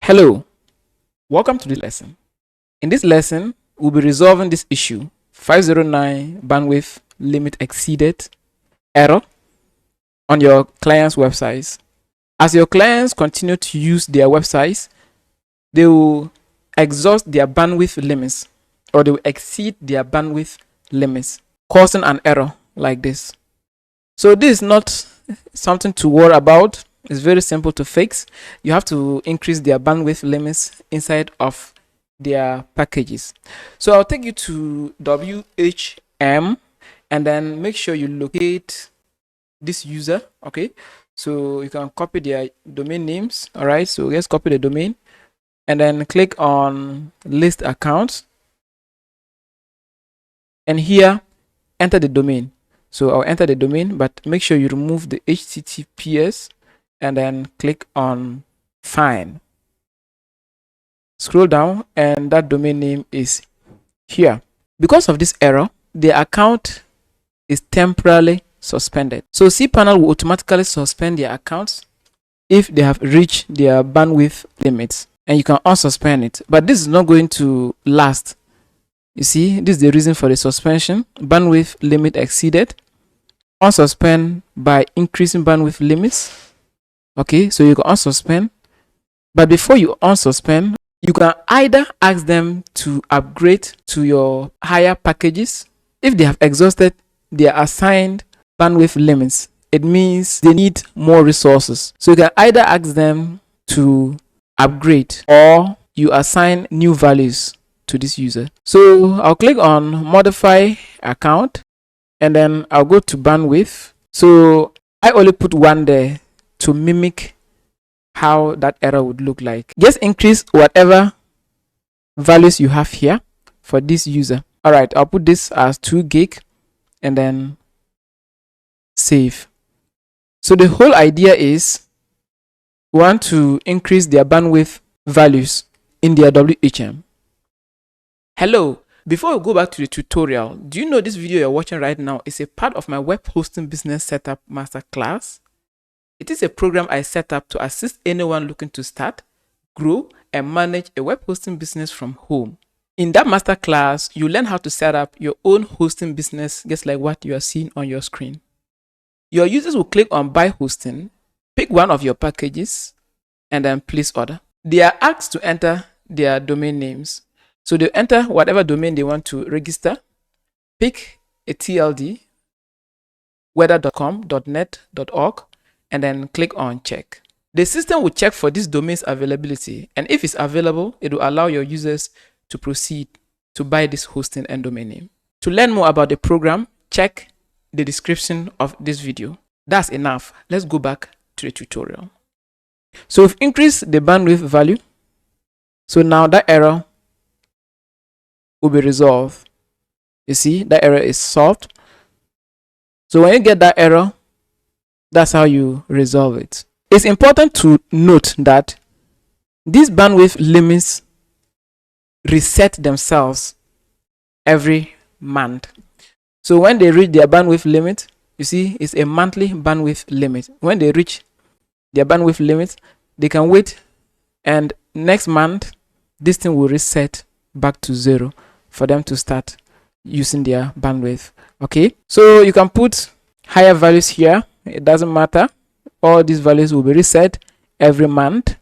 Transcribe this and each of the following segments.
Hello, welcome to this lesson. In this lesson, we'll be resolving this issue 509 bandwidth limit exceeded error on your client's websites. As your clients continue to use their websites, they will exhaust their bandwidth limits or they will exceed their bandwidth limits, causing an error like this. So this is not something to worry about. It's very simple to fix. You have to increase their bandwidth limits inside of their packages. So I'll take you to WHM and then make sure you locate this user. Okay, so you can copy their domain names. All right, so let's copy the domain and then click on list accounts, and here enter the domain. So I'll enter the domain, but make sure you remove the HTTPS and then click on find. Scroll down and that domain name is here. Because of this error, the account is temporarily suspended. So cPanel will automatically suspend their accounts if they have reached their bandwidth limits, and you can unsuspend it, but this is not going to last. You see, this is the reason for the suspension. Bandwidth limit exceeded. Unsuspend by increasing bandwidth limits. Okay, so you can unsuspend, but before you unsuspend, you can either ask them to upgrade to your higher packages. If they have exhausted their assigned bandwidth limits, it means they need more resources. So you can either ask them to upgrade or you assign new values to this user. So I'll click on modify account and then I'll go to bandwidth. So I only put 1 there to mimic how that error would look like. Just increase whatever values you have here for this user. All right, I'll put this as 2 gig and then save. So the whole idea is we want to increase their bandwidth values in their WHM. Hello, before we go back to the tutorial, do you know this video you're watching right now is a part of my web hosting business setup masterclass? It is a program I set up to assist anyone looking to start, grow, and manage a web hosting business from home. In that masterclass, you learn how to set up your own hosting business just like what you are seeing on your screen. Your users will click on buy hosting, pick one of your packages, and then place order. They are asked to enter their domain names. So they enter whatever domain they want to register, pick a TLD, weather.com, .net, .org, and then click on check. The system will check for this domain's availability, and if it's available, it will allow your users to proceed to buy this hosting and domain name. To learn more about the program, check the description of this video. That's enough. Let's go back to the tutorial. So we've increased the bandwidth value. So now that error will be resolved. You see, that error is solved. So when you get that error, that's how you resolve it. It's important to note that these bandwidth limits reset themselves every month. So when they reach their bandwidth limit, you see, it's a monthly bandwidth limit. When they reach their bandwidth limit, they can wait, and next month, this thing will reset back to 0 for them to start using their bandwidth. Okay, so you can put higher values here. It doesn't matter. All these values will be reset every month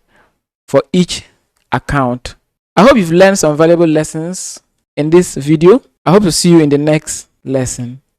for each account. I hope you've learned some valuable lessons in this video. I hope to see you in the next lesson.